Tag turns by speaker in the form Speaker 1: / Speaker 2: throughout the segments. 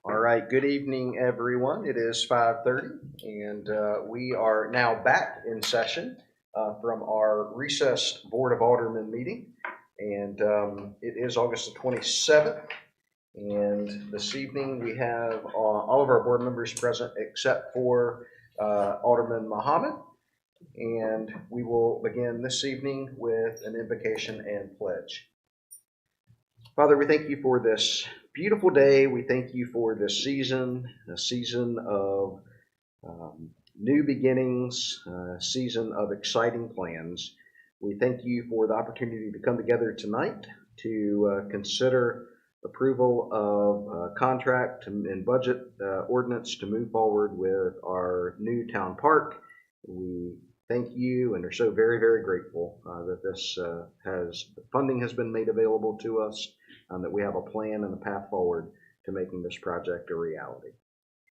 Speaker 1: All right, good evening, everyone. It is 5:30, and we are now back in session from our recessed Board of Aldermen meeting, and it is August the 27th, and this evening we have all of our board members present except for Alderman Muhammad, and we will begin this evening with an invocation and pledge. Father, we thank you for this beautiful day. We thank you for this season, a season of new beginnings, a season of exciting plans. We thank you for the opportunity to come together tonight to consider approval of contract and budget ordinance to move forward with our new town park. We thank you and are so very, very grateful that this funding has been made available to us, and that we have a plan and a path forward to making this project a reality.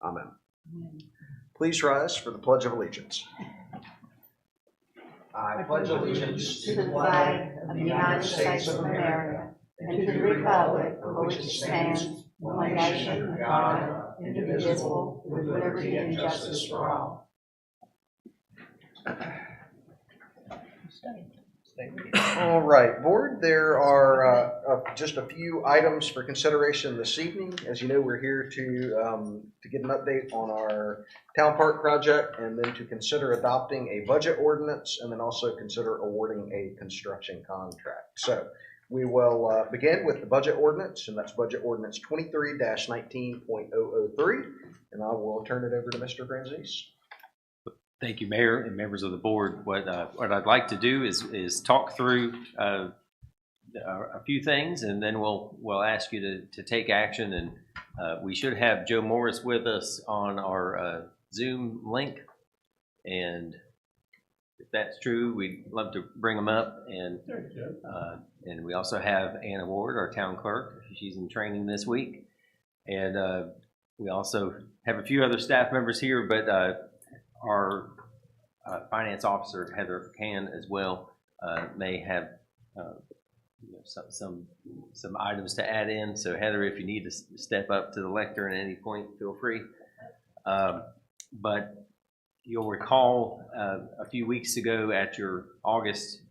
Speaker 1: Amen. Amen. Please rise for the Pledge of Allegiance.
Speaker 2: I pledge allegiance to the flag of the United States of America and to the republic for which it stands, one nation under God, indivisible, with liberty and justice for all.
Speaker 1: All right, board, there are just a few items for consideration this evening. As you know, we're here to get an update on our town park project, and then to consider adopting a budget ordinance, and then also consider awarding a construction contract. So we will begin with the budget ordinance, and that's budget ordinance 23-19.003, and I will turn it over to Mr. Franzese.
Speaker 3: Thank you, Mayor and members of the board. What I'd like to do is talk through a few things, and then we'll ask you to take action. And we should have Joe Morris with us on our Zoom link. And if that's true, we'd love to bring him up. And we also have Anna Ward, our town clerk. She's in training this week. And we also have a few other staff members here, but our finance officer, Heather Can, as well, may have some items to add in. So Heather, if you need to step up to the lectern at any point, feel free. But you'll recall a few weeks ago at your August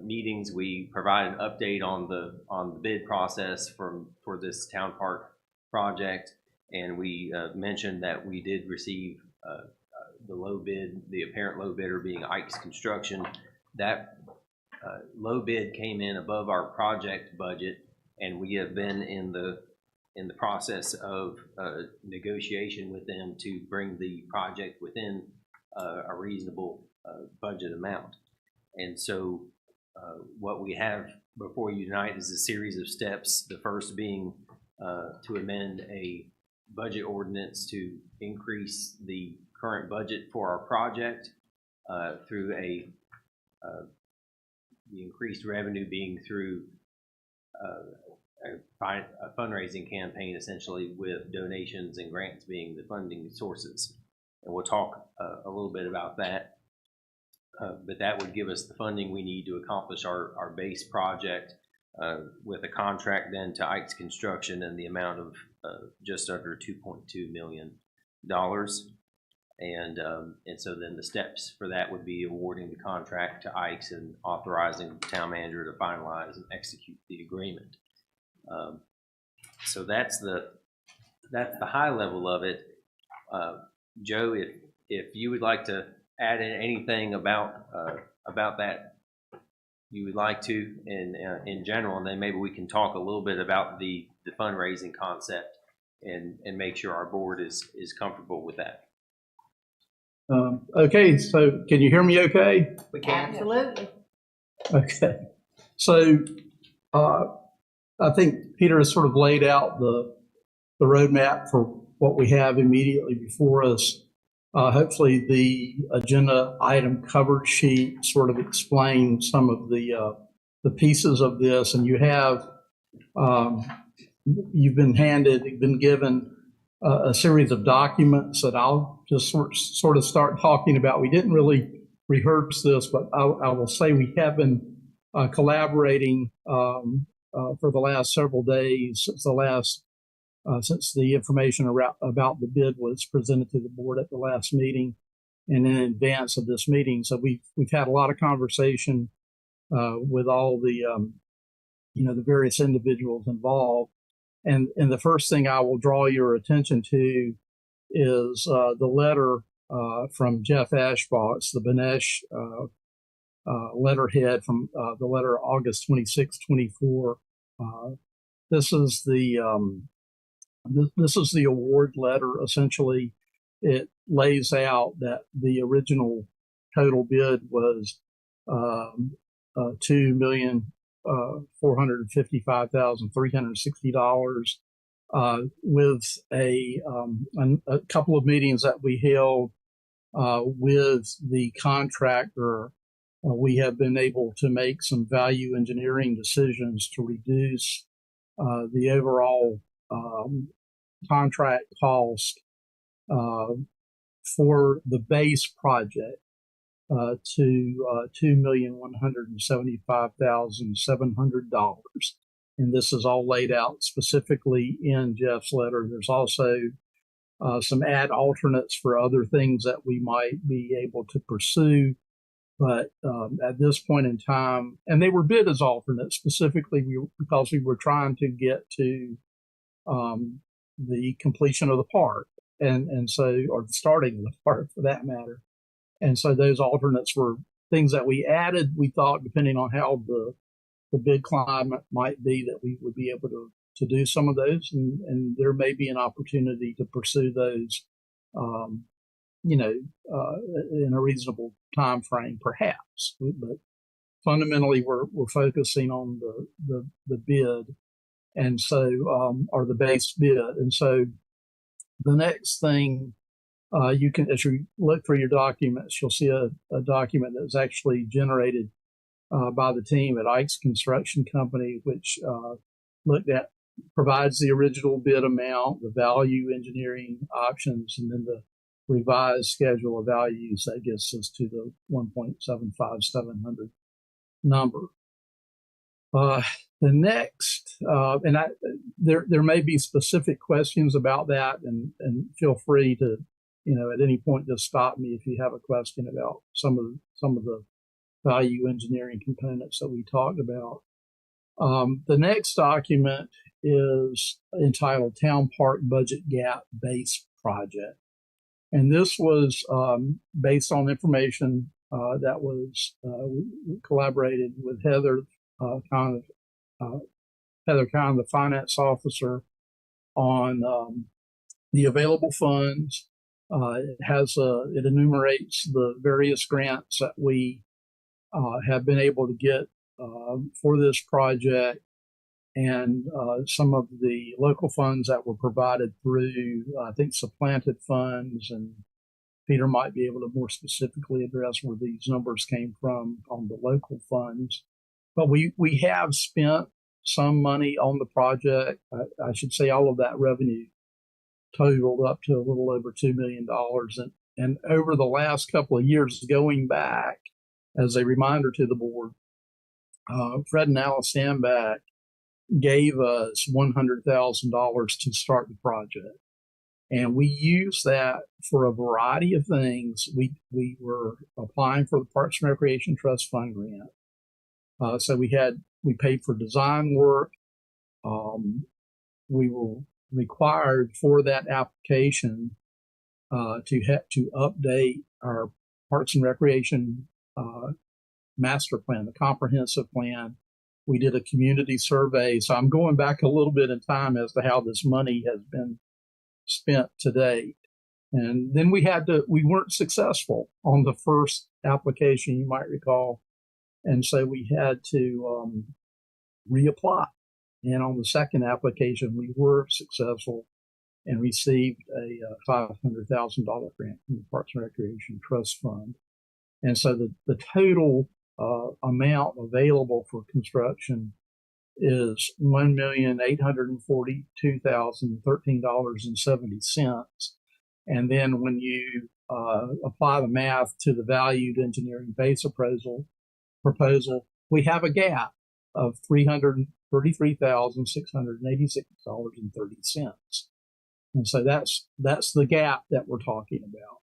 Speaker 3: meetings, we provided an update on the bid process for this town park project, and we mentioned that we did receive the low bid, the apparent low bidder being Ike's Construction. That low bid came in above our project budget, and we have been in the process of negotiation with them to bring the project within a reasonable budget amount. And so what we have before you tonight is a series of steps, the first being to amend a budget ordinance to increase the current budget for our project through the increased revenue being through a fundraising campaign, essentially, with donations and grants being the funding sources. And we'll talk a little bit about that. But that would give us the funding we need to accomplish our base project with a contract then to Ike's Construction and the amount of just under $2.2 million. And so then the steps for that would be awarding the contract to Ike's and authorizing the town manager to finalize and execute the agreement. So that's the high level of it. Joe, if you would like to add in anything about that, you would like to in general, and then maybe we can talk a little bit about the fundraising concept and make sure our board is comfortable with that.
Speaker 4: Okay, so can you hear me okay?
Speaker 1: We can.
Speaker 2: Absolutely.
Speaker 4: Okay. So I think Peter has sort of laid out the roadmap for what we have immediately before us. Hopefully the agenda item cover sheet sort of explains some of the pieces of this, and you've been given a series of documents that I'll just sort of start talking about. We didn't really rehearse this, but I will say we have been collaborating for the last several days, since the last since the information about the bid was presented to the board at the last meeting and in advance of this meeting. So we've had a lot of conversation with all the the various individuals involved. And the first thing I will draw your attention to is the letter from Jeff Ashbaugh. It's the Benesh letterhead from the letter August 26, 24. This is the award letter. Essentially, it lays out that the original total bid was $2,455,360. With a couple of meetings that we held with the contractor, we have been able to make some value engineering decisions to reduce the overall contract cost for the base project to $2,175,700. And this is all laid out specifically in Jeff's letter. There's also some ad alternates for other things that we might be able to pursue. But at this point in time, and they were bid as alternates specifically because we were trying to get to the completion of the park, and so, or the starting of the park for that matter. And so those alternates were things that we added. We thought, depending on how the bid climate might be, that we would be able to do some of those, and there may be an opportunity to pursue those, in a reasonable time frame, perhaps. But fundamentally, we're focusing on the bid, and so or the base bid. And so the next thing you can, as you look through your documents, you'll see a document that was actually generated by the team at Ike's Construction Company, which provides the original bid amount, the value engineering options, and then the revised schedule of values that gets us to the 1.75700 number. The next, there may be specific questions about that, and feel free to, at any point just stop me if you have a question about some of the value engineering components that we talked about. The next document is entitled Town Park Budget Gap Base Project. And this was based on information that was we collaborated with Heather Kahn, the finance officer, on the available funds. It enumerates the various grants that we have been able to get for this project, and some of the local funds that were provided through, I think, supplanted funds. And Peter might be able to more specifically address where these numbers came from on the local funds. But we have spent some money on the project. I should say all of that revenue totaled up to a little over $2 million. And over the last couple of years, going back, as a reminder to the board, Fred and Alice Standback gave us $100,000 to start the project. And we used that for a variety of things. We were applying for the Parks and Recreation Trust Fund grant. So we paid for design work. We were required for that application to update our Parks and Recreation master plan, the comprehensive plan. We did a community survey. So I'm going back a little bit in time as to how this money has been spent to date. And then we weren't successful on the first application, you might recall. And so we had to reapply. And on the second application, we were successful and received a $500,000 grant from the Parks and Recreation Trust Fund. And so the total amount available for construction is $1,842,013.70. And then when you apply the math to the valued engineering base proposal, we have a gap of $333,686.30. And so that's the gap that we're talking about.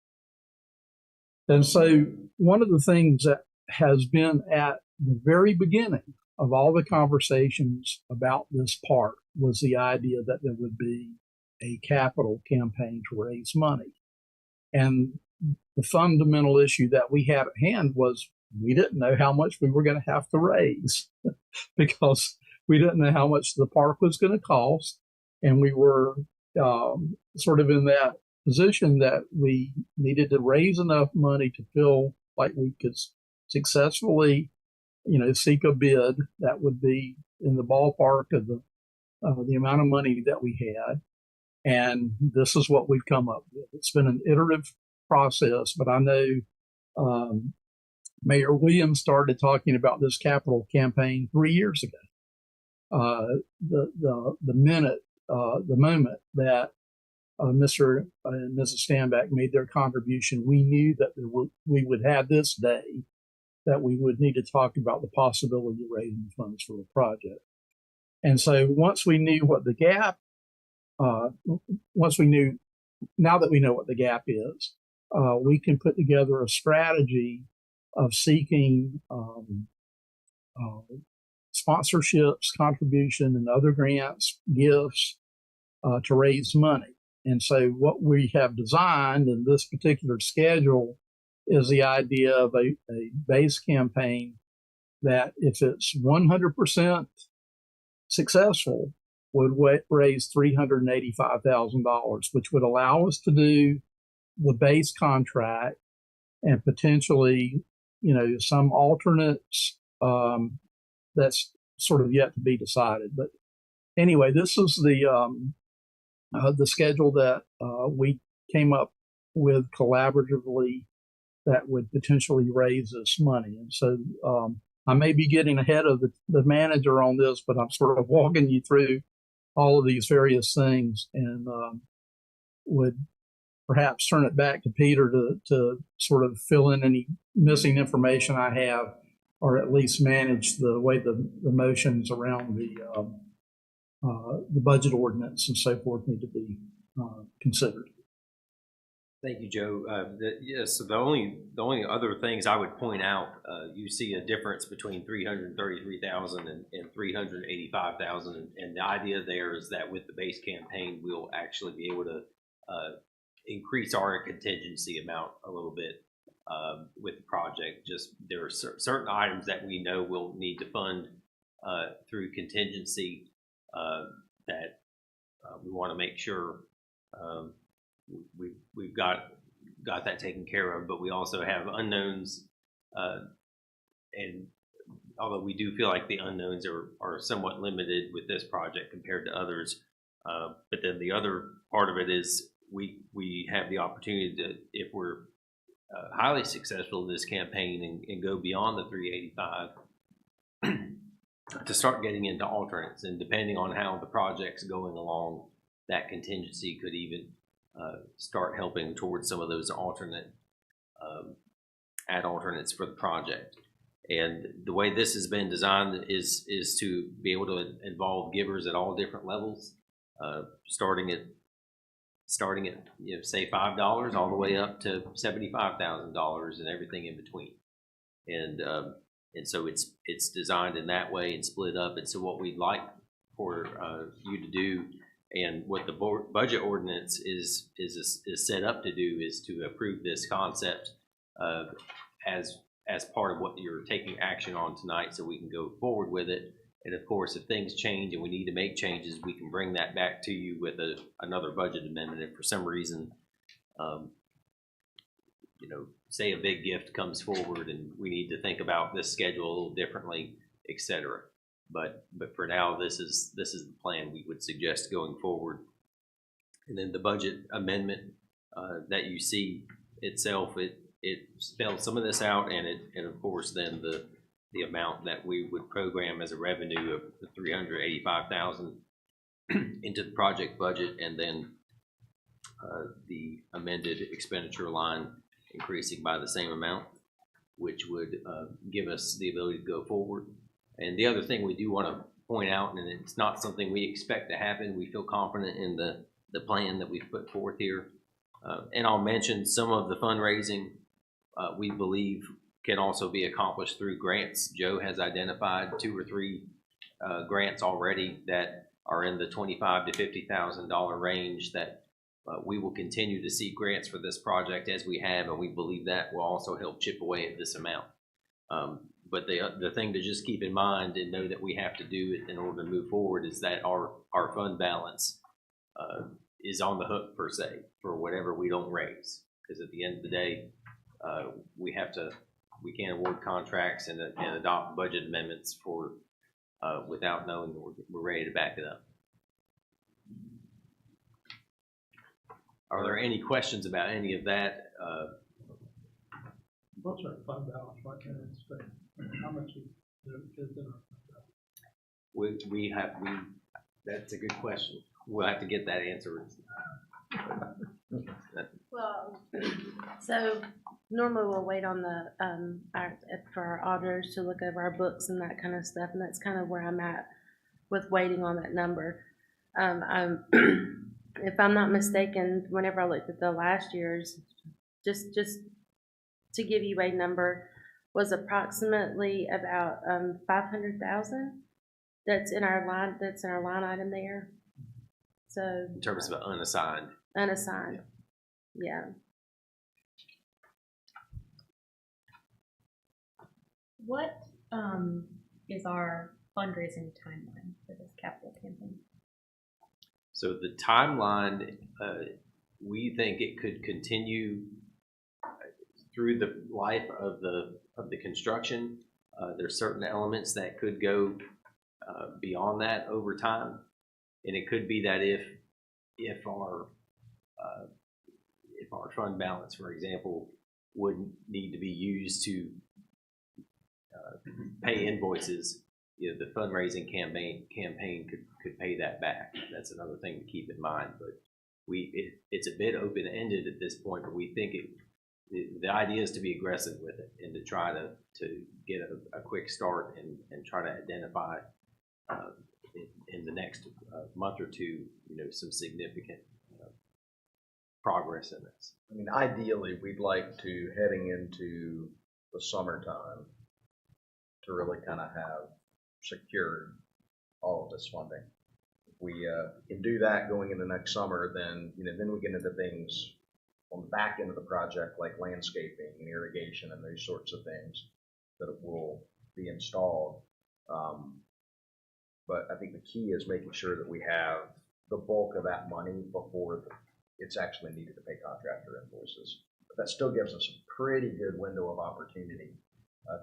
Speaker 4: And so one of the things that has been at the very beginning of all the conversations about this park was the idea that there would be a capital campaign to raise money. And the fundamental issue that we had at hand was we didn't know how much we were going to have to raise because we didn't know how much the park was going to cost. And we were sort of in that position that we needed to raise enough money to feel like we could successfully, seek a bid that would be in the ballpark of the amount of money that we had. And this is what we've come up with. It's been an iterative process, but I know Mayor Williams started talking about this capital campaign 3 years ago. The moment that Mr. and Mrs. Stanback made their contribution, we knew that we would have this day that we would need to talk about the possibility of raising funds for the project. And so once we knew what the gap, now that we know what the gap is, we can put together a strategy of seeking sponsorships, contribution, and other grants, gifts to raise money. And so what we have designed in this particular schedule is the idea of a base campaign that, if it's 100% successful, would raise $385,000, which would allow us to do the base contract and potentially, some alternates that's sort of yet to be decided. But anyway, this is the schedule that we came up with collaboratively that would potentially raise this money. And so I may be getting ahead of the manager on this, but I'm sort of walking you through all of these various things, and would perhaps turn it back to Peter to sort of fill in any missing information I have, or at least manage the way the motions around the budget ordinance and so forth need to be considered.
Speaker 3: Thank you, Joe. Yes, the only other things I would point out, you see a difference between 333,000 and 385,000, and the idea there is that with the base campaign, we'll actually be able to increase our contingency amount a little bit with the project. Just there are certain items that we know we'll need to fund through contingency that we want to make sure we've got that taken care of, but we also have unknowns, and although we do feel like the unknowns are somewhat limited with this project compared to others, but then the other part of it is we have the opportunity to, if we're highly successful in this campaign and go beyond the 385, to start getting into alternates, and depending on how the project's going along, that contingency could even start helping towards some of those alternates for the project. And the way this has been designed is to be able to involve givers at all different levels, starting at say $5 all the way up to $75,000 and everything in between. And so it's designed in that way and split up. And so what we'd like for you to do, and what the budget ordinance is set up to do, is to approve this concept as part of what you're taking action on tonight, so we can go forward with it. And of course, if things change and we need to make changes, we can bring that back to you with another budget amendment. If for some reason, say a big gift comes forward and we need to think about this schedule a little differently, etc. But for now, this is the plan we would suggest going forward. And then the budget amendment that you see itself, it spells some of this out, and of course then the amount that we would program as a revenue of the $385,000 into the project budget, and then the amended expenditure line increasing by the same amount, which would give us the ability to go forward. And the other thing we do want to point out, and it's not something we expect to happen, we feel confident in the plan that we've put forth here. And I'll mention some of the fundraising we believe can also be accomplished through grants. Joe has identified 2 or 3 grants already that are in the $25,000 to $50,000 range that we will continue to seek grants for this project as we have, and we believe that will also help chip away at this amount. But the thing to just keep in mind and know that we have to do it in order to move forward is that our fund balance is on the hook, per se, for whatever we don't raise. Because at the end of the day, we can't award contracts and adopt budget amendments for without knowing that we're ready to back it up. Are there any questions about any of that?
Speaker 5: What's our fund balance right now in Spain? How much is in our fund balance?
Speaker 3: That's a good question. We'll have to get that answer.
Speaker 2: Well, so normally we'll wait on for our auditors to look over our books and that kind of stuff, and that's kind of where I'm at with waiting on that number. If I'm not mistaken, whenever I looked at the last year's, just to give you a number, was approximately about 500,000. That's in our line item there. So
Speaker 3: In terms of unassigned.
Speaker 2: unassigned, yeah.
Speaker 6: What is our fundraising timeline for this capital campaign?
Speaker 3: So the timeline, we think it could continue through the life of the construction. There's certain elements that could go beyond that over time, and it could be that if our fund balance, for example, would need to be used to pay invoices, the fundraising campaign could pay that back. That's another thing to keep in mind. But it's a bit open ended at this point, but we think the idea is to be aggressive with it and to try to get a quick start and try to identify in the next month or two, some significant progress in this.
Speaker 1: I mean, ideally, we'd like to, heading into the summertime, to really kind of have secured all of this funding. If we can do that going into next summer, then then we get into things on the back end of the project like landscaping and irrigation and those sorts of things that will be installed. But I think the key is making sure that we have the bulk of that money before it's actually needed to pay contractor invoices. But that still gives us a pretty good window of opportunity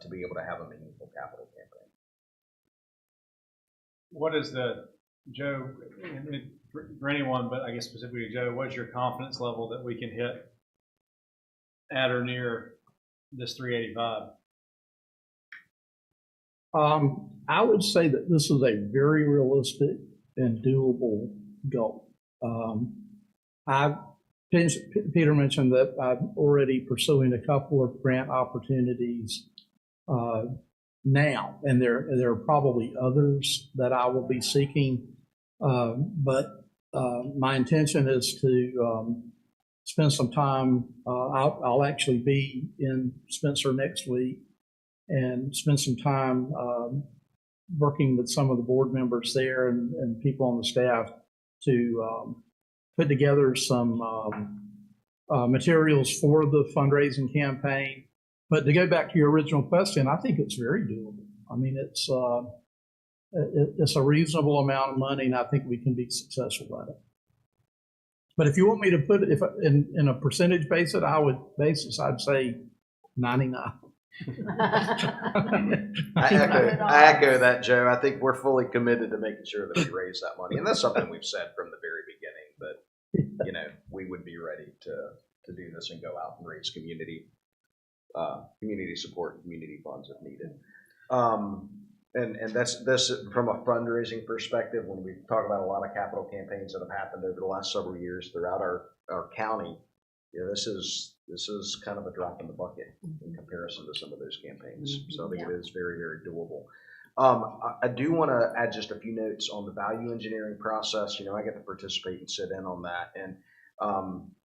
Speaker 1: to be able to have a meaningful capital campaign.
Speaker 5: What is Joe, for anyone, but I guess specifically Joe, what's your confidence level that we can hit at or near this 385?
Speaker 4: I would say that this is a very realistic and doable goal. Peter mentioned that I'm already pursuing a couple of grant opportunities now, and there are probably others that I will be seeking. But my intention is to spend some time. I'll actually be in Spencer next week and spend some time working with some of the board members there and people on the staff to put together some materials for the fundraising campaign. But to go back to your original question, I think it's very doable. I mean, it's a reasonable amount of money, and I think we can be successful at it. But if you want me to put it in a percentage basis, I'd say 99.
Speaker 1: I echo that, Joe. I think we're fully committed to making sure that we raise that money, and that's something we've said from the very beginning. But we would be ready to do this and go out and raise community support, community funds if needed. And that's this from a fundraising perspective. When we talk about a lot of capital campaigns that have happened over the last several years throughout our county, this is kind of a drop in the bucket in comparison to some of those campaigns. So I think it is very, very doable. I do want to add just a few notes on the value engineering process. You know, I get to participate and sit in on that. And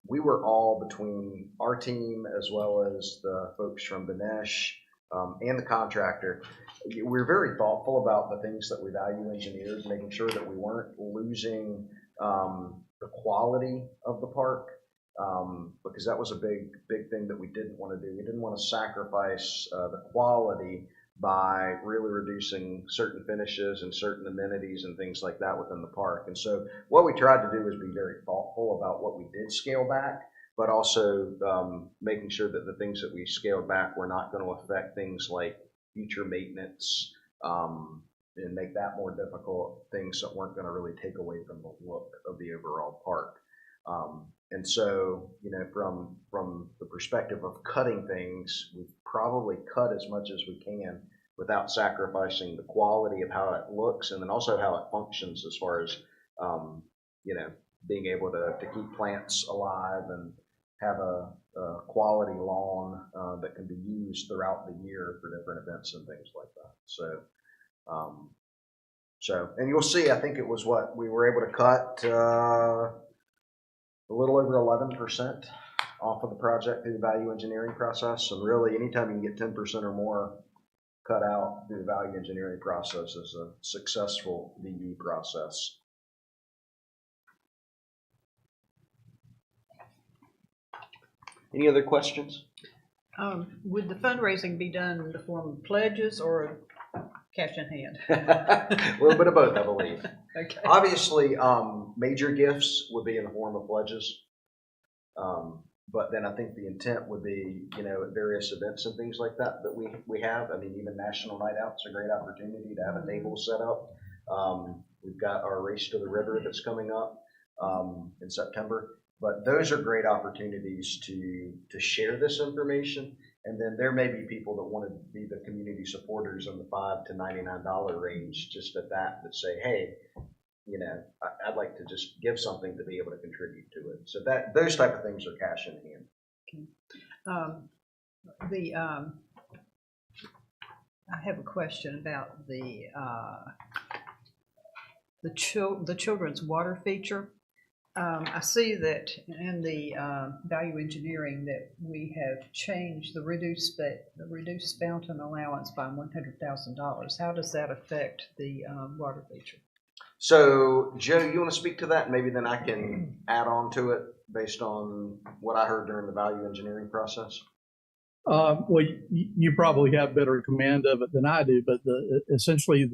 Speaker 1: we were all between our team as well as the folks from Benesh and the contractor. We're very thoughtful about the things that we value engineered, making sure that we weren't losing the quality of the park. Because that was a big thing that we didn't want to do. We didn't want to sacrifice the quality by really reducing certain finishes and certain amenities and things like that within the park. And so what we tried to do is be very thoughtful about what we did scale back, but also making sure that the things that we scaled back were not going to affect things like future maintenance and make that more difficult, things that weren't going to really take away from the look of the overall park. And so, you know, from the perspective of cutting things, we've probably cut as much as we can without sacrificing the quality of how it looks and then also how it functions as far as, you know, being able to keep plants alive and have a quality lawn that can be used throughout the year for different events and things like that. So, and you'll see, I think it was what we were able to cut a little over 11% off of the project through the value engineering process. And really, anytime you can get 10% or more cut out through the value engineering process is a successful VE process. Any other questions?
Speaker 7: Would the fundraising be done in the form of pledges or cash in hand?
Speaker 1: A little bit of both, I believe.
Speaker 7: Okay.
Speaker 1: Obviously, major gifts would be in the form of pledges. But then I think the intent would be, you know, at various events and things like that we have. I mean, even National Night Out's a great opportunity to have a table set up. We've got our Race to the River that's coming up in September. But those are great opportunities to share this information. And then there may be people that want to be the community supporters in the $5 to $99 range, just at that say, hey, you know, I'd like to just give something to be able to contribute to it. So that those type of things are cash in hand.
Speaker 7: Okay. I have a question about the children's water feature. I see that in the value engineering that we have changed the reduced fountain allowance by $100,000. How does that affect the water feature?
Speaker 1: So, Joe, you want to speak to that? Maybe then I can add on to it based on what I heard during the value engineering process.
Speaker 4: Well, you probably have better command of it than I do, but essentially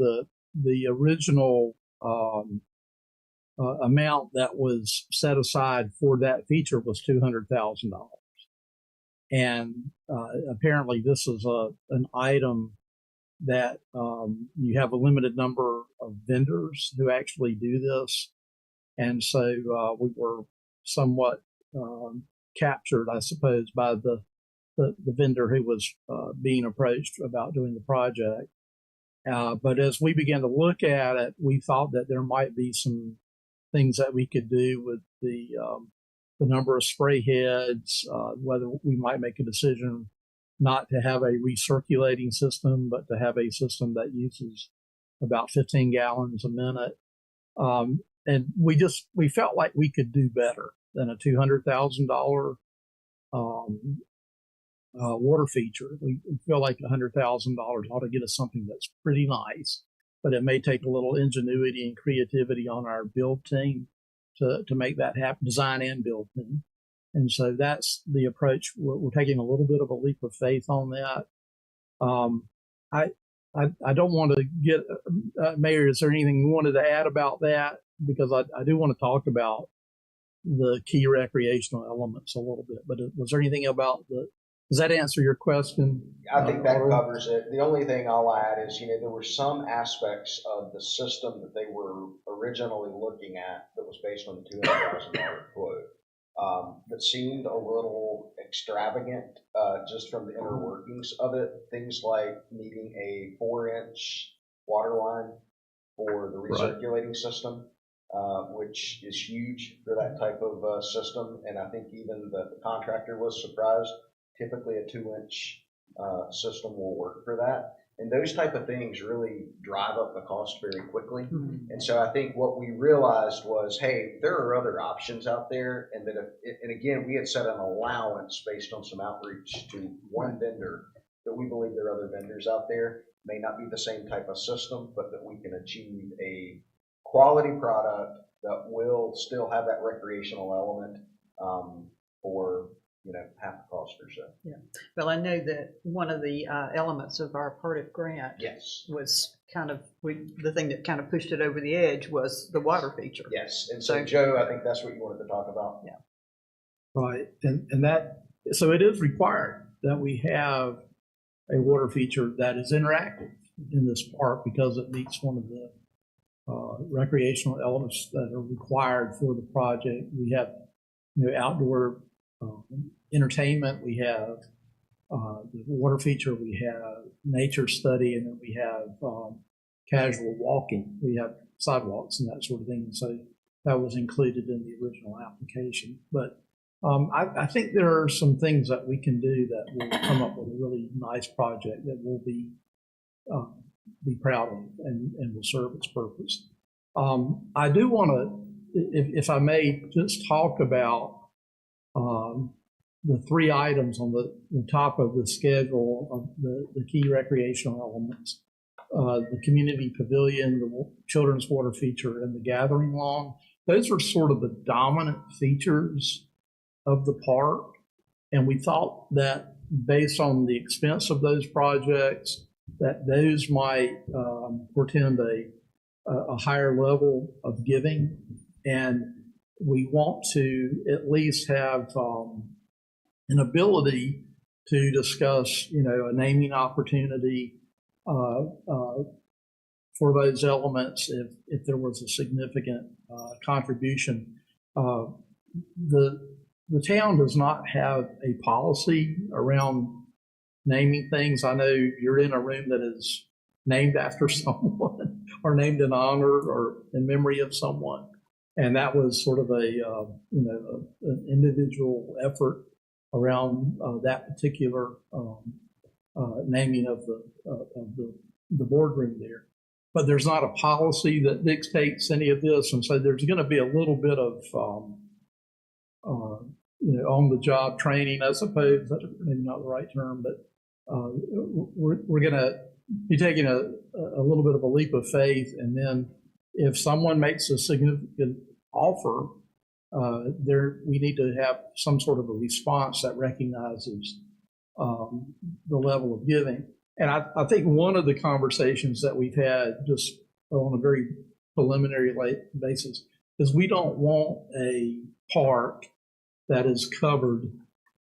Speaker 4: the original amount that was set aside for that feature was $200,000, and apparently this is an item that you have a limited number of vendors who actually do this, and so we were somewhat captured, I suppose, by the vendor who was being approached about doing the project. But as we began to look at it, we thought that there might be some things that we could do with the number of spray heads, whether we might make a decision not to have a recirculating system, but to have a system that uses about 15 gallons a minute. And we felt like we could do better than a $200,000 water feature. We feel like $100,000 ought to get us something that's pretty nice, but it may take a little ingenuity and creativity on our build team to make that happen, design and build team. And so that's the approach. We're taking a little bit of a leap of faith on that. I don't want to get, Mayor, is there anything you wanted to add about that? Because I do want to talk about the key recreational elements a little bit, but was there anything about does that answer your question?
Speaker 1: I think that covers it. The only thing I'll add is, there were some aspects of the system that they were originally looking at that was based on the $200,000 quote that seemed a little extravagant just from the inner workings of it. Things like needing a 4-inch water line for the recirculating system, which is huge for that type of system. And I think even the contractor was surprised. Typically a 2-inch system will work for that. And those type of things really drive up the cost very quickly.
Speaker 7: Mhm.
Speaker 1: And so I think what we realized was, hey, there are other options out there. And that and again, we had set an allowance based on some outreach to one vendor, but we believe there are other vendors out there, may not be the same type of system, but that we can achieve a quality product that will still have that recreational element for, half the cost or so.
Speaker 7: Well, I know that one of the elements of our part of grant
Speaker 1: Yes.
Speaker 7: was the thing that kind of pushed it over the edge was the water feature.
Speaker 1: Yes. And so, Joe, I think that's what you wanted to talk about.
Speaker 7: Yeah.
Speaker 4: Right, and that, so it is required that we have a water feature that is interactive in this park because it meets one of the recreational elements that are required for the project. We have, outdoor entertainment, we have the water feature, we have nature study, and then we have casual walking. We have sidewalks and that sort of thing. And so that was included in the original application. But I think there are some things that we can do that will come up with a really nice project that we'll be proud of and will serve its purpose. I do want to, if I may, just talk about the three items on the top of the schedule of the key recreational elements. The community pavilion, the children's water feature, and the gathering lawn. Those are sort of the dominant features of the park. And we thought that based on the expense of those projects, that those might portend a higher level of giving. And we want to at least have an ability to discuss, a naming opportunity for those elements if there was a significant contribution. The town does not have a policy around naming things. I know you're in a room that is named after someone or named in honor or in memory of someone. And that was sort of an individual effort around that particular naming of the boardroom there. But there's not a policy that dictates any of this, and so there's going to be a little bit of on-the-job training, I suppose. That's maybe not the right term, but we're going to be taking a little bit of a leap of faith, and then if someone makes a significant offer, we need to have some sort of a response that recognizes the level of giving. And I think one of the conversations that we've had just on a very preliminary basis is we don't want a park that is covered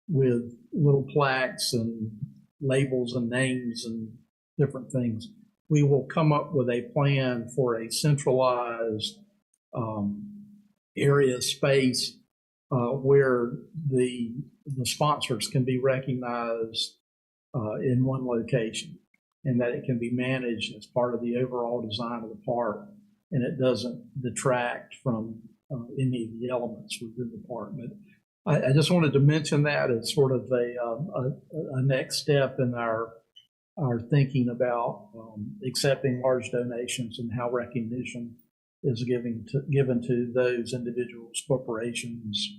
Speaker 4: with little plaques and labels and names and different things. We will come up with a plan for a centralized area space where the sponsors can be recognized in one location, and that it can be managed as part of the overall design of the park, and it doesn't detract from any of the elements within the park. But I just wanted to mention that as sort of a next step in our thinking about accepting large donations and how recognition is given to those individuals, corporations,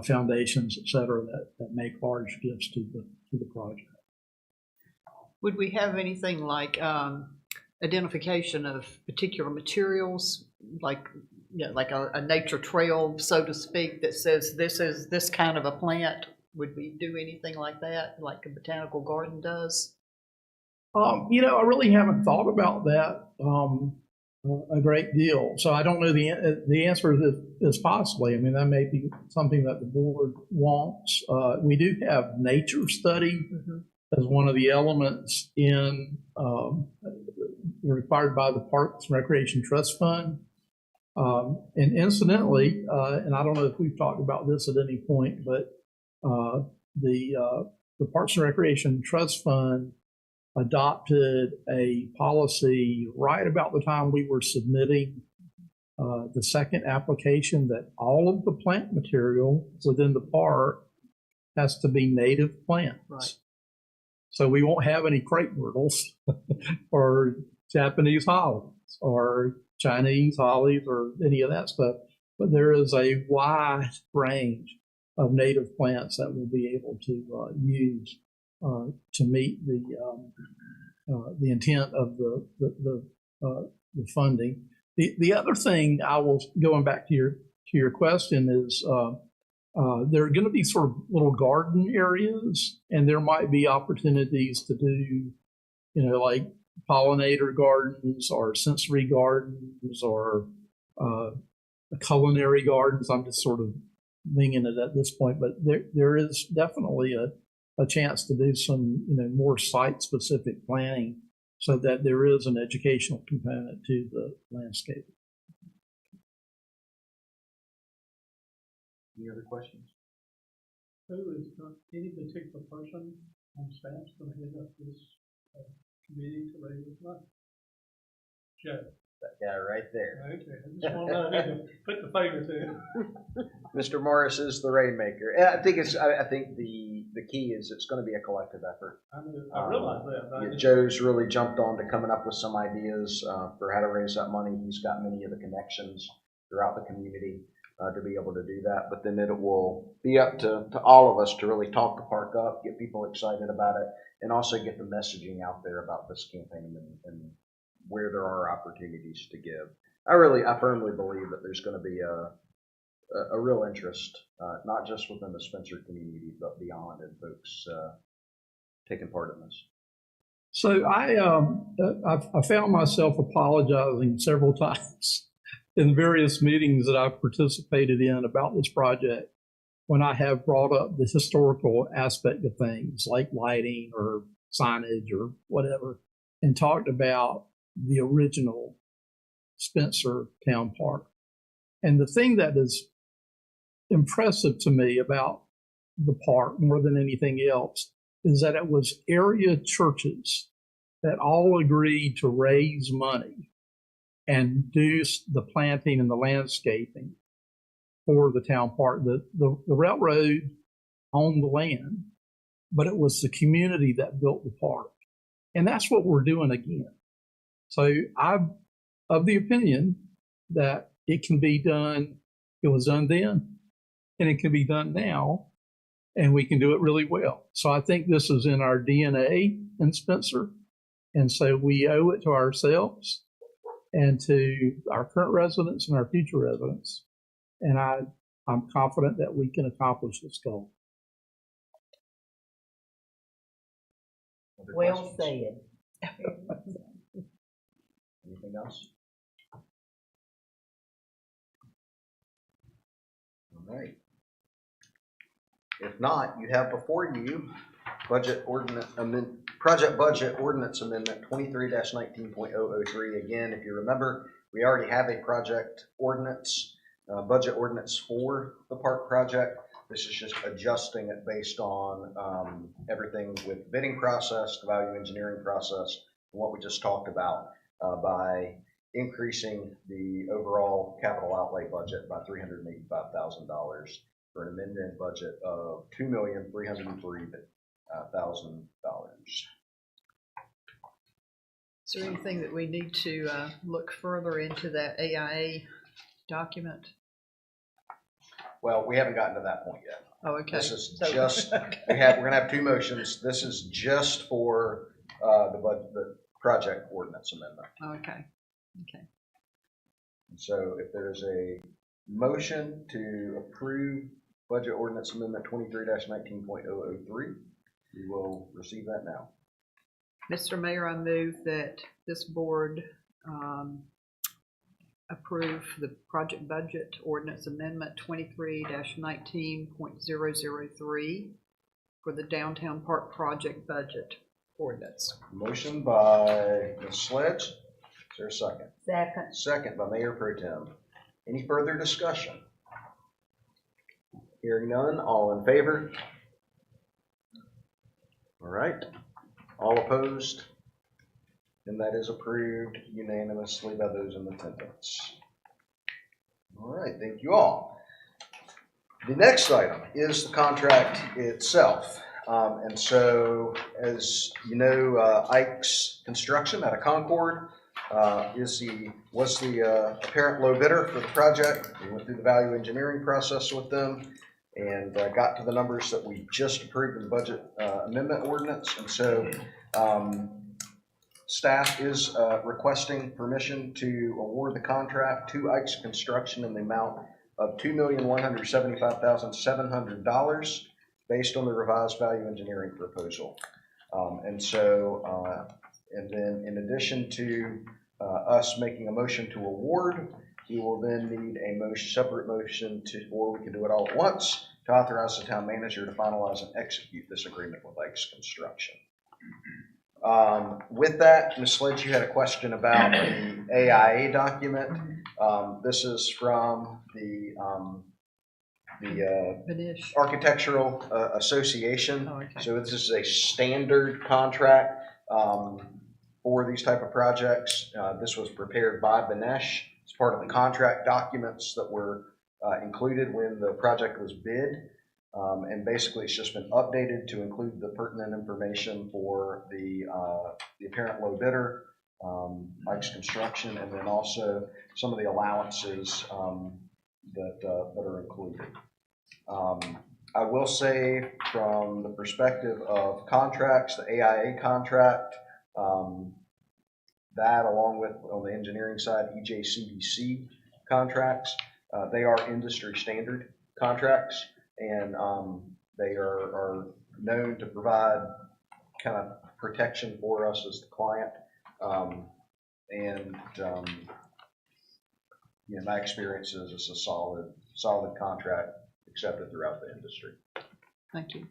Speaker 4: foundations, et cetera, that make large gifts to the project.
Speaker 7: Would we have anything like identification of particular materials, like a nature trail, so to speak, that says this is this kind of a plant? Would we do anything like that, like a botanical garden does?
Speaker 4: I really haven't thought about that a great deal. So I don't know the answer is possibly. I mean, that may be something that the board wants. We do have nature study as one of the elements required by the Parks and Recreation Trust Fund. And incidentally, and I don't know if we've talked about this at any point, but the Parks and Recreation Trust Fund adopted a policy right about the time we were submitting the second application that all of the plant material within the park has to be native plants.
Speaker 7: Right.
Speaker 4: So we won't have any crepe myrtles or Japanese hollies or Chinese hollies or any of that stuff. But there is a wide range of native plants that we'll be able to use to meet the intent of the funding. The other thing I was going back to your question is there are going to be sort of little garden areas, and there might be opportunities to do, like pollinator gardens or sensory gardens or culinary gardens. I'm just sort of winging it at this point, but there is definitely a chance to do some, more site-specific planning so that there is an educational component to the landscape.
Speaker 1: Any other questions?
Speaker 8: Who is any particular person on staff going to head up this committee to raise this money? Joe.
Speaker 1: That guy right there.
Speaker 8: Okay, I just want to put the finger to it.
Speaker 1: Mr. Morris is the rainmaker. I think the key is it's going to be a collective effort.
Speaker 8: I realize that.
Speaker 1: Joe's really jumped on to coming up with some ideas for how to raise that money. He's got many of the connections throughout the community to be able to do that. But then it will be up to all of us to really talk the park up, get people excited about it, and also get the messaging out there about this campaign and where there are opportunities to give. I firmly believe that there's going to be a real interest, not just within the Spencer community, but beyond, and folks taking part in this.
Speaker 4: So I found myself apologizing several times in various meetings that I've participated in about this project when I have brought up the historical aspect of things like lighting or signage or whatever, and talked about the original Spencer Town Park. And the thing that is impressive to me about the park more than anything else is that it was area churches that all agreed to raise money and do the planting and the landscaping for the town park. The railroad owned the land, but it was the community that built the park. And that's what we're doing again. So I'm of the opinion that it can be done, it was done then, and it can be done now, and we can do it really well. So I think this is in our DNA in Spencer, and so we owe it to ourselves and to our current residents and our future residents. And I'm confident that we can accomplish this goal.
Speaker 2: Well said.
Speaker 1: Anything else? All right. If not, you have before you project budget ordinance amendment 23-19.003. Again, if you remember, we already have a project ordinance, budget ordinance for the park project. This is just adjusting it based on everything with bidding process, the value engineering process, and what we just talked about by increasing the overall capital outlay budget by $385,000 for an amended budget of $2,303,000.
Speaker 7: Is there anything that we need to look further into that AIA document?
Speaker 1: Well, we haven't gotten to that point yet.
Speaker 7: Oh, okay.
Speaker 1: This is just, we're going to have two motions. This is just for the project ordinance amendment.
Speaker 7: Okay. Okay.
Speaker 1: So if there's a motion to approve budget ordinance amendment 23-19.003, we will receive that now.
Speaker 7: Mr. Mayor, I move that this board approve the project budget ordinance amendment 23-19.003 for the downtown park project budget ordinance.
Speaker 1: Motion by Ms. Sledge. Is there a second?
Speaker 2: Second.
Speaker 1: Second by Mayor Pro Tem. Any further discussion? Hearing none, all in favor? All right. All opposed? And that is approved unanimously by those in attendance. All right, thank you all. The next item is the contract itself. And so, as you know, Ike's Construction out of Concord was the apparent low bidder for the project. We went through the value engineering process with them and got to the numbers that we just approved in the budget amendment ordinance. And so staff is requesting permission to award the contract to Ike's Construction in the amount of $2,175,700 based on the revised value engineering proposal. And then in addition to us making a motion to award, we will then need a separate motion or we can do it all at once, to authorize the town manager to finalize and execute this agreement with Ike's Construction. With that, Ms. Sledge, you had a question about the AIA document. This is from the
Speaker 7: Finish.
Speaker 1: Architectural Association.
Speaker 7: Oh, okay.
Speaker 1: So this is a standard contract for these type of projects. This was prepared by Benesh. It's part of the contract documents that were included when the project was bid. And basically it's just been updated to include the pertinent information for the apparent low bidder, Ike's Construction, and then also some of the allowances that are included. I will say from the perspective of contracts, the AIA contract, that along with on the engineering side, EJCBC contracts, they are industry standard contracts, and they are known to provide kind of protection for us as the client. My experience is it's a solid contract accepted throughout the industry.
Speaker 7: Thank you.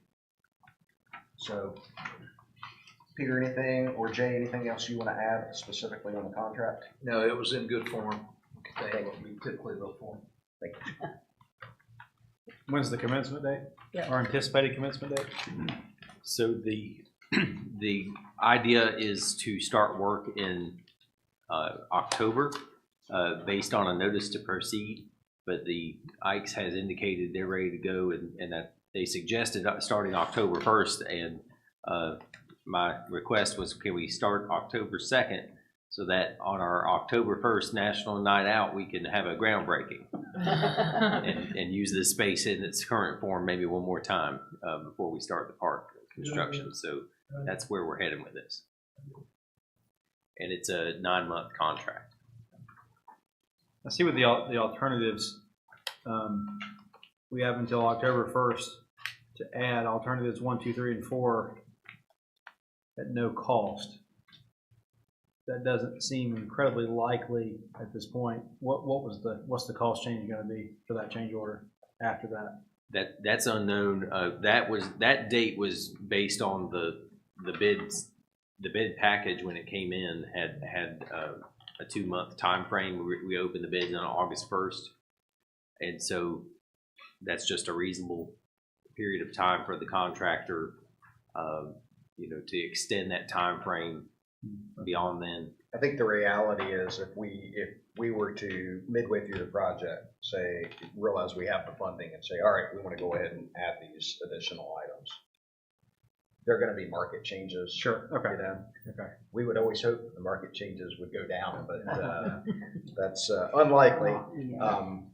Speaker 1: So, Peter, anything, or Jay, anything else you want to add specifically on the contract?
Speaker 9: No, it was in good form. They have what we typically look for.
Speaker 1: Thank you.
Speaker 5: When's the commencement date?
Speaker 7: Yeah.
Speaker 5: Or anticipated commencement date?
Speaker 3: So the idea is to start work in October based on a notice to proceed, but the Ikes has indicated they're ready to go and that they suggested starting October 1st, and my request was, can we start October 2nd so that on our October 1st National Night Out we can have a groundbreaking and use this space in its current form maybe one more time before we start the park construction. So that's where we're heading with this. And it's a 9-month contract.
Speaker 5: I see with the alternatives, we have until October 1st to add alternatives 1, 2, 3, and 4 at no cost. That doesn't seem incredibly likely at this point. What's the cost change going to be for that change order after that?
Speaker 3: That's unknown. That date was based on the bid package when it came in had a 2-month time frame. We opened the bids on August 1st, and so that's just a reasonable period of time for the contractor, to extend that time frame beyond then.
Speaker 1: I think the reality is if we were to midway through the project realize we have the funding and say, all right, we want to go ahead and add these additional items, there are going to be market changes.
Speaker 5: Sure. Okay.
Speaker 1: Okay. We would always hope the market changes would go down, but that's unlikely.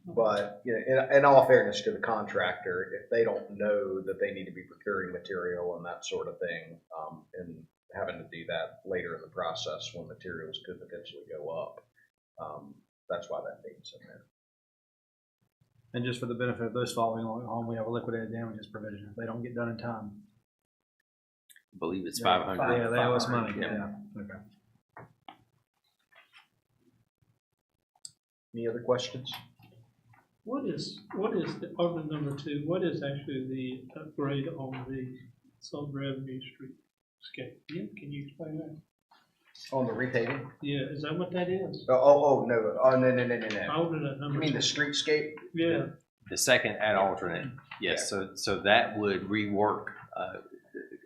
Speaker 1: But in all fairness to the contractor, if they don't know that they need to be procuring material and that sort of thing, and having to do that later in the process when materials could potentially go up, that's why that date's in there.
Speaker 5: And just for the benefit of those following along at home, we have a liquidated damages provision. If they don't get done in time,
Speaker 3: I believe it's 500.
Speaker 5: yeah, they owe us money.
Speaker 3: Yeah.
Speaker 5: Yeah. Okay.
Speaker 1: Any other questions?
Speaker 8: What is the, other than number 2, what is actually the upgrade on the South Revenue Street scape? Yeah, can you explain that?
Speaker 1: On the repaving?
Speaker 8: Yeah, is that what that is?
Speaker 1: No. Oh, no.
Speaker 8: Older than number
Speaker 1: You mean the
Speaker 8: 2.
Speaker 1: streetscape?
Speaker 8: Yeah,
Speaker 3: The second ad alternate, yes. So that would rework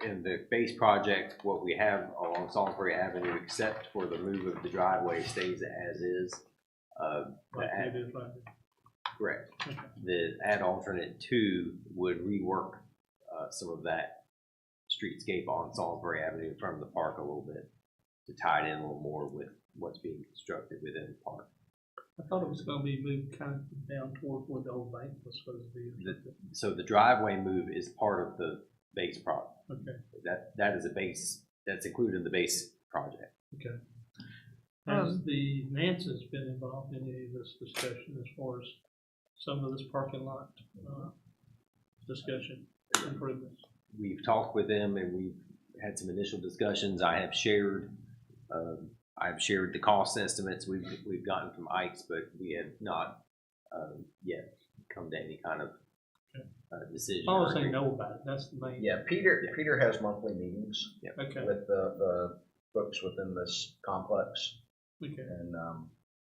Speaker 3: in the base project what we have along Salisbury Avenue, except for the move of the driveway stays as is.
Speaker 8: it is like
Speaker 3: Correct.
Speaker 8: Okay.
Speaker 3: The ad alternate 2 would rework some of that streetscape on Salisbury Avenue from the park a little bit to tie it in a little more with what's being constructed within the park.
Speaker 8: I thought it was gonna be moved kind of down toward where the old bank was supposed to be.
Speaker 3: So the driveway move is part of the base project.
Speaker 8: Okay,
Speaker 3: That is a base, that's included in the base project.
Speaker 8: okay. Has the Nance's been involved in any of this discussion as far as some of this parking lot, discussion, improvements?
Speaker 3: We've talked with them and we've had some initial discussions. I have shared the cost estimates we've gotten from Ike's, but we have not yet come to any kind of decision.
Speaker 8: As long as they know about it, that's the main.
Speaker 1: Yeah, Peter has monthly meetings
Speaker 8: Okay,
Speaker 1: with the folks within this complex.
Speaker 8: okay.
Speaker 1: And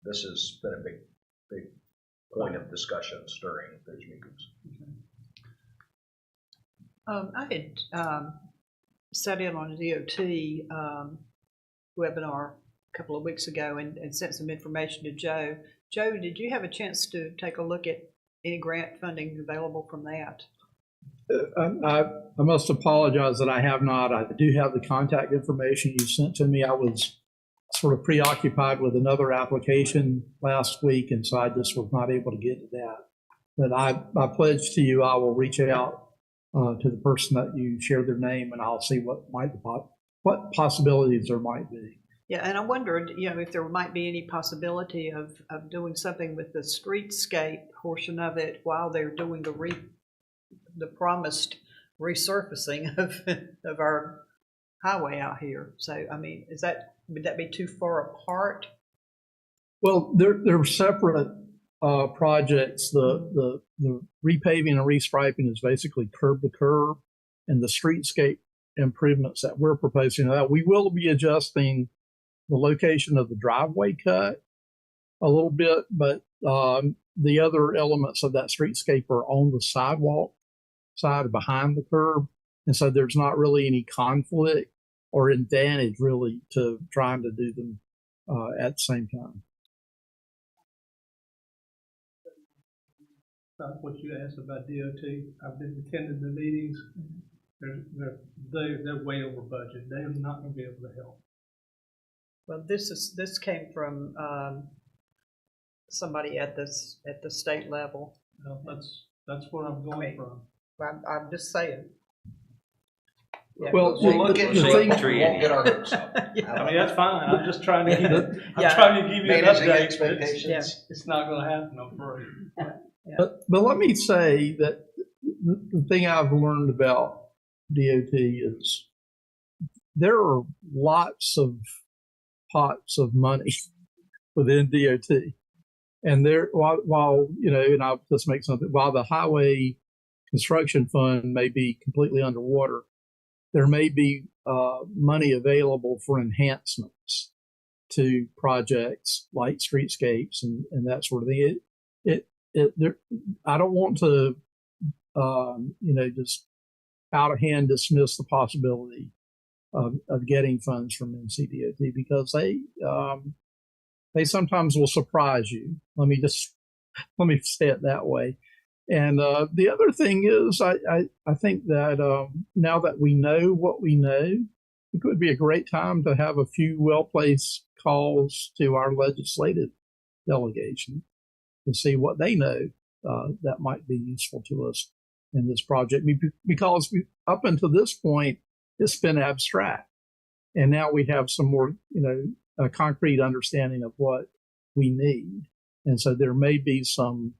Speaker 1: this has been a big point of discussions during those meetings.
Speaker 7: I had sat in on a DOT webinar a couple of weeks ago and sent some information to Joe. Joe, did you have a chance to take a look at any grant funding available from that?
Speaker 4: I must apologize that I have not. I do have the contact information you sent to me. I was sort of preoccupied with another application last week, and so I just was not able to get to that. But I pledge to you I will reach out to the person that you shared their name, and I'll see what possibilities there might be.
Speaker 7: Yeah, and I wondered, if there might be any possibility of doing something with the streetscape portion of it while they're doing the promised resurfacing of our highway out here. So, I mean, would that be too far apart?
Speaker 4: Well, they're separate projects. The repaving and restriping is basically curb to curb, and the streetscape improvements that we're proposing, we will be adjusting the location of the driveway cut a little bit, but the other elements of that streetscape are on the sidewalk side behind the curb, and so there's not really any conflict or advantage really to trying to do them at the same time.
Speaker 8: What you asked about DOT, I've been attending the meetings. They're way over budget. They're not going to be able to help.
Speaker 7: Well, this came from somebody at the state level.
Speaker 8: Well, that's where I'm going from.
Speaker 7: I'm just saying. Yeah.
Speaker 4: Well,
Speaker 1: We'll
Speaker 4: the
Speaker 1: look into
Speaker 4: thing-
Speaker 1: it, we won't get our hopes up.
Speaker 8: I mean, that's fine. I'm just trying to give you,
Speaker 7: Yeah.
Speaker 8: I'm trying to give you an
Speaker 1: Managing
Speaker 8: update.
Speaker 1: expectations.
Speaker 8: It's not going to happen, I'm afraid.
Speaker 4: But let me say that the thing I've learned about DOT is there are lots of pots of money within DOT. And while and I'll just make something, while the highway construction fund may be completely underwater, there may be money available for enhancements to projects like streetscapes and that sort of thing. I don't want to, just out of hand dismiss the possibility of getting funds from NCDOT because they sometimes will surprise you. Let me say it that way. And the other thing is, I think that now that we know what we know, it would be a great time to have a few well-placed calls to our legislative delegation to see what they know that might be useful to us in this project. Because up until this point, it's been abstract. And now we have some more, a concrete understanding of what we need. And so there may be some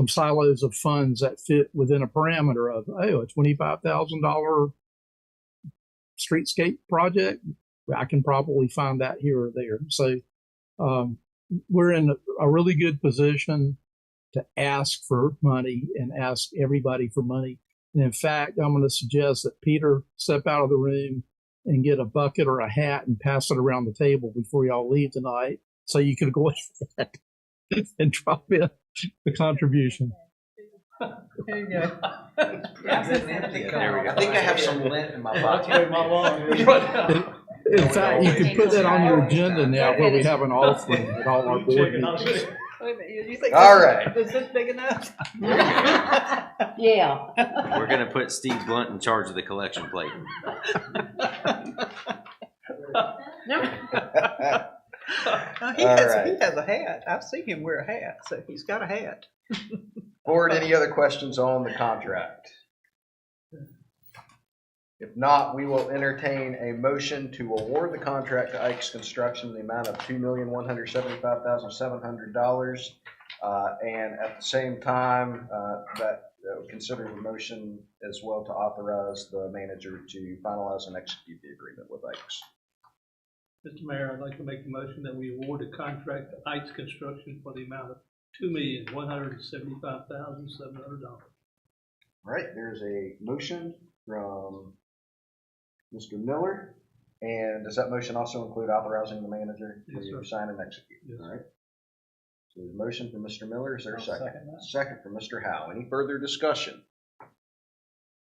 Speaker 4: silos of funds that fit within a parameter of, a $25,000 streetscape project. I can probably find that here or there. So we're in a really good position to ask for money and ask everybody for money. And in fact, I'm going to suggest that Peter step out of the room and get a bucket or a hat and pass it around the table before y'all leave tonight, so you can go ahead and drop in the contribution.
Speaker 7: There you go.
Speaker 1: I think I have some lint in my
Speaker 8: That's
Speaker 1: pocket.
Speaker 8: where my lawn.
Speaker 4: In fact, you can put that on your agenda now where we have an offering at all our board
Speaker 8: Check it out.
Speaker 4: meetings.
Speaker 7: Wait a minute, you think
Speaker 1: All
Speaker 7: this-
Speaker 1: right.
Speaker 7: Is this big enough?
Speaker 2: Yeah.
Speaker 3: We're gonna put Steve Blunt in charge of the collection plate.
Speaker 7: He
Speaker 1: All
Speaker 7: has,
Speaker 1: right.
Speaker 7: he has a hat. I've seen him wear a hat, so he's got a hat.
Speaker 1: Board, any other questions on the contract? If not, we will entertain a motion to award the contract to Ike's Construction in the amount of $2,175,700. And at the same time, consider the motion as well to authorize the manager to finalize and execute the agreement with Ike's.
Speaker 8: Mr. Mayor, I'd like to make the motion that we award a contract to Ike's Construction for the amount of $2,175,700.
Speaker 1: All right, there's a motion from Mr. Miller. And does that motion also include authorizing the manager
Speaker 8: Yes,
Speaker 1: to
Speaker 8: sir.
Speaker 1: sign and execute?
Speaker 8: Yes,
Speaker 1: All right. So the motion from Mr. Miller, is there a
Speaker 5: I'll
Speaker 1: second?
Speaker 5: second that.
Speaker 1: Second from Mr. Howe. Any further discussion?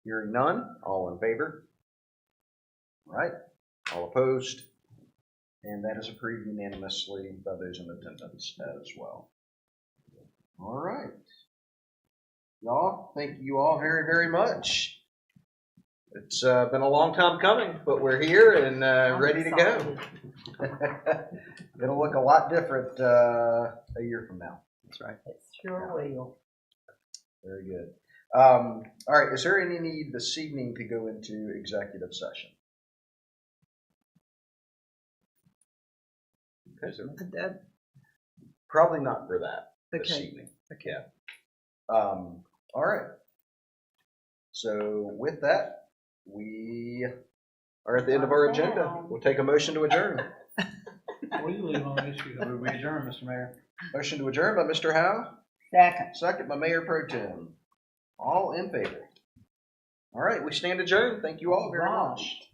Speaker 1: Hearing none, all in favor? All right, all opposed? And that is approved unanimously by those in attendance as well. All right. Y'all, thank you all very, very much. It's been a long time coming, but we're here and ready to go. It'll look a lot different a year from now.
Speaker 3: That's right.
Speaker 2: It sure will.
Speaker 1: Very good. All right, is there any need this evening to go into executive session? Okay, so probably not for that this
Speaker 7: Okay.
Speaker 1: evening. Okay. All right. So with that, we are at the end of our agenda. We'll take a motion to adjourn.
Speaker 8: Before you leave on this, you
Speaker 5: Move we adjourn, Mr. Mayor.
Speaker 1: Motion to adjourn by Mr. Howe,
Speaker 2: Second.
Speaker 1: second by Mayor Pro Tem. All in favor? All right, we stand adjourned. Thank you all very much.